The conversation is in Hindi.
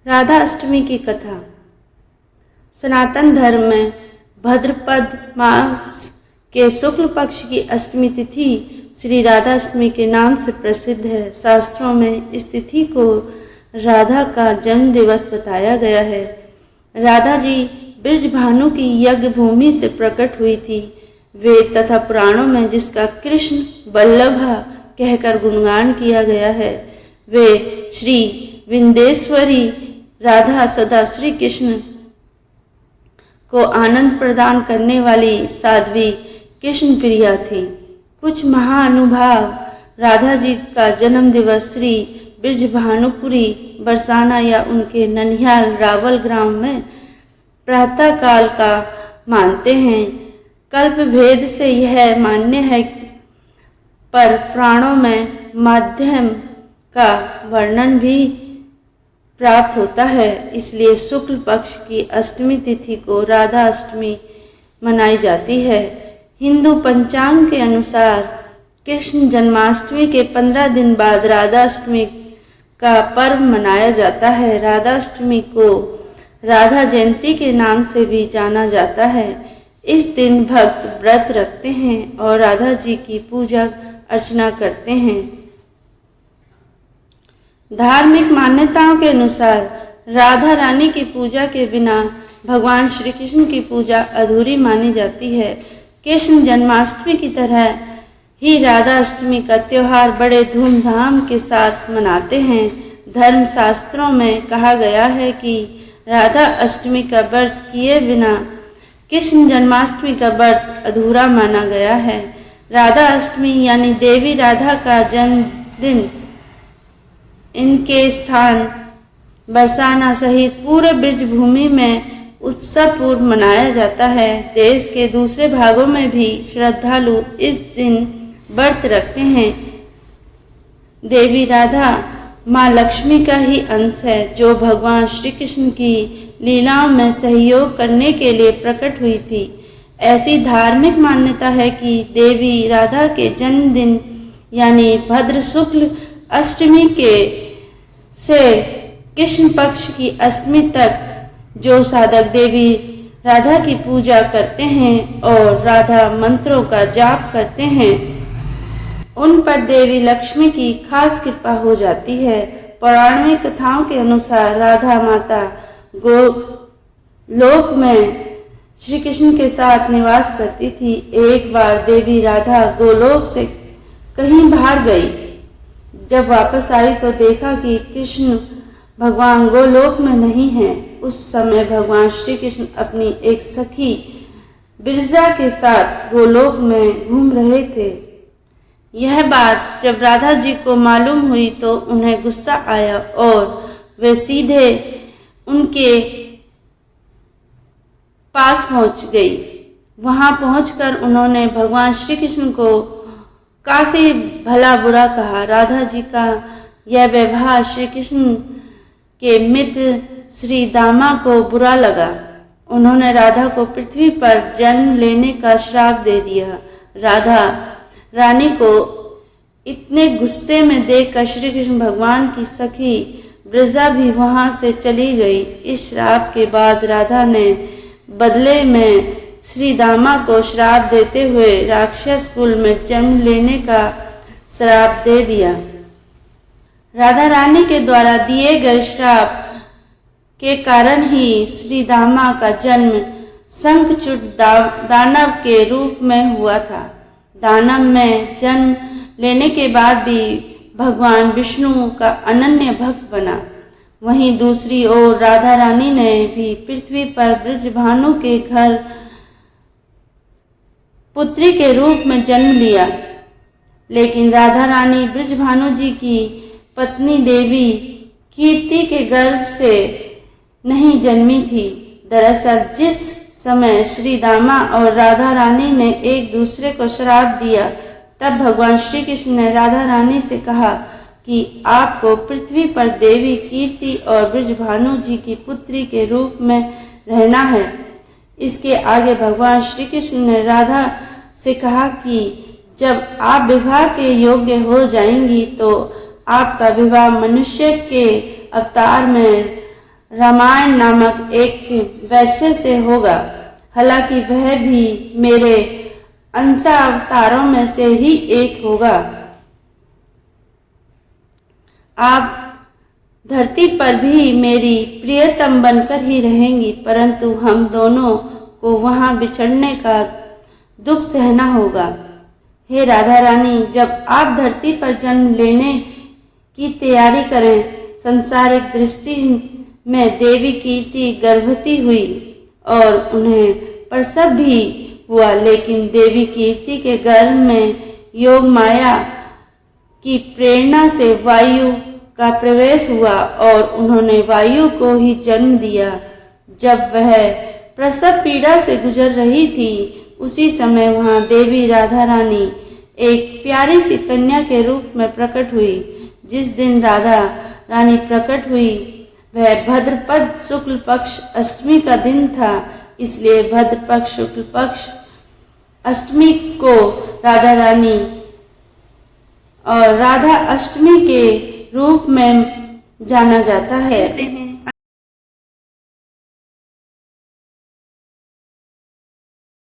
राधा अष्टमी की कथा। सनातन धर्म में भाद्रपद मास के शुक्ल पक्ष की अष्टमी तिथि श्री राधा अष्टमी के नाम से प्रसिद्ध है। शास्त्रों में इस तिथि को राधा का जन्म दिवस बताया गया है। राधा जी ब्रजभानु की यज्ञ भूमि से प्रकट हुई थी। वेद तथा पुराणों में जिसका कृष्ण वल्लभा कहकर गुणगान किया गया है, वे श्री विंदेश्वरी राधा सदा श्री कृष्ण को आनंद प्रदान करने वाली साध्वी कृष्ण प्रिया थी। कुछ महानुभाव राधा जी का जन्म दिवस श्री ब्रजभानुपुरी बरसाना या उनके ननिहाल रावल ग्राम में प्रातः काल का मानते हैं। कल्प भेद से यह मान्य है, पर पुराणों में माध्यम का वर्णन भी प्राप्त होता है। इसलिए शुक्ल पक्ष की अष्टमी तिथि को राधा अष्टमी मनाई जाती है। हिंदू पंचांग के अनुसार कृष्ण जन्माष्टमी के 15 दिन बाद राधा अष्टमी का पर्व मनाया जाता है। राधा अष्टमी को राधा जयंती के नाम से भी जाना जाता है। इस दिन भक्त व्रत रखते हैं और राधा जी की पूजा अर्चना करते हैं। धार्मिक मान्यताओं के अनुसार राधा रानी की पूजा के बिना भगवान श्री कृष्ण की पूजा अधूरी मानी जाती है। कृष्ण जन्माष्टमी की तरह ही राधा अष्टमी का त्योहार बड़े धूमधाम के साथ मनाते हैं। धर्म शास्त्रों में कहा गया है कि राधा अष्टमी का व्रत किए बिना कृष्ण जन्माष्टमी का व्रत अधूरा माना गया है। राधा अष्टमी यानी देवी राधा का जन्मदिन इनके स्थान बरसाना सहित पूरे ब्रजभूमि में उत्सवपूर्व मनाया जाता है। देश के दूसरे भागों में भी श्रद्धालु इस दिन व्रत रखते हैं। देवी राधा माँ लक्ष्मी का ही अंश है, जो भगवान श्री कृष्ण की लीलाओं में सहयोग करने के लिए प्रकट हुई थी। ऐसी धार्मिक मान्यता है कि देवी राधा के जन्मदिन यानी भद्र शुक्ल अष्टमी के से कृष्ण पक्ष की अष्टमी तक जो साधक देवी राधा की पूजा करते हैं और राधा मंत्रों का जाप करते हैं, उन पर देवी लक्ष्मी की खास कृपा हो जाती है। पौराणिक कथाओं के अनुसार राधा माता गोलोक में श्री कृष्ण के साथ निवास करती थी। एक बार देवी राधा गोलोक से कहीं बाहर गई। जब वापस आई तो देखा कि कृष्ण भगवान गोलोक में नहीं हैं। उस समय भगवान श्री कृष्ण अपनी एक सखी बिरजा के साथ गोलोक में घूम रहे थे। यह बात जब राधा जी को मालूम हुई तो उन्हें गुस्सा आया और वे सीधे उनके पास पहुंच गई। वहां पहुंचकर उन्होंने भगवान श्री कृष्ण को काफी भला बुरा कहा। राधा जी का यह व्यवहार श्री कृष्ण के मित्र श्री दामा को बुरा लगा। उन्होंने राधा को पृथ्वी पर जन्म लेने का श्राप दे दिया। राधा रानी को इतने गुस्से में देखकर श्री कृष्ण भगवान की सखी ब्रजा भी वहां से चली गई। इस श्राप के बाद राधा ने बदले में श्री दामा को श्राप देते हुए राक्षस कुल में जन्म लेने का श्राप दे दिया। राधा रानी के द्वारा दिए गए श्राप के कारण ही श्री दामा का जन्म शंखचूड दानव के रूप में हुआ था। दानव में जन्म लेने के बाद भी भगवान विष्णु का अनन्य भक्त बना। वहीं दूसरी ओर राधा रानी ने भी पृथ्वी पर ब्रजभानु के घर पुत्री के रूप में जन्म लिया। लेकिन राधा रानी ब्रजभानु जी की पत्नी देवी कीर्ति के गर्भ से नहीं जन्मी थी। दरअसल जिस समय श्री दामा और राधा रानी ने एक दूसरे को श्राप दिया, तब भगवान श्री कृष्ण ने राधा रानी से कहा कि आपको पृथ्वी पर देवी कीर्ति और ब्रजभानु जी की पुत्री के रूप में रहना है। इसके आगे भगवान श्री कृष्ण ने राधा से कहा कि जब आप विवाह के योग्य हो जाएंगी तो आपका विवाह मनुष्य के अवतार में रामायण नामक एक वैश्य से होगा। हालांकि वह भी मेरे अंशावतारों में से ही एक होगा। आप धरती पर भी मेरी प्रियतम बनकर ही रहेंगी, परंतु हम दोनों को वहां बिछड़ने का दुख सहना होगा। हे राधा रानी, जब आप धरती पर जन्म लेने की तैयारी करें, सांसारिक दृष्टि में देवी कीर्ति गर्भवती हुई और उन्हें प्रसव भी हुआ, लेकिन देवी कीर्ति के गर्भ में योग माया की प्रेरणा से वायु का प्रवेश हुआ और उन्होंने वायु को ही जन्म दिया। जब वह प्रसव पीड़ा से गुजर रही थी, उसी समय वहां देवी राधा रानी एक प्यारी सी कन्या के रूप में प्रकट हुई। जिस दिन राधा रानी प्रकट हुई वह भद्रपद शुक्ल पक्ष अष्टमी का दिन था, इसलिए भद्रपद शुक्ल पक्ष अष्टमी को राधा रानी और राधा अष्टमी के रूप में जाना जाता है।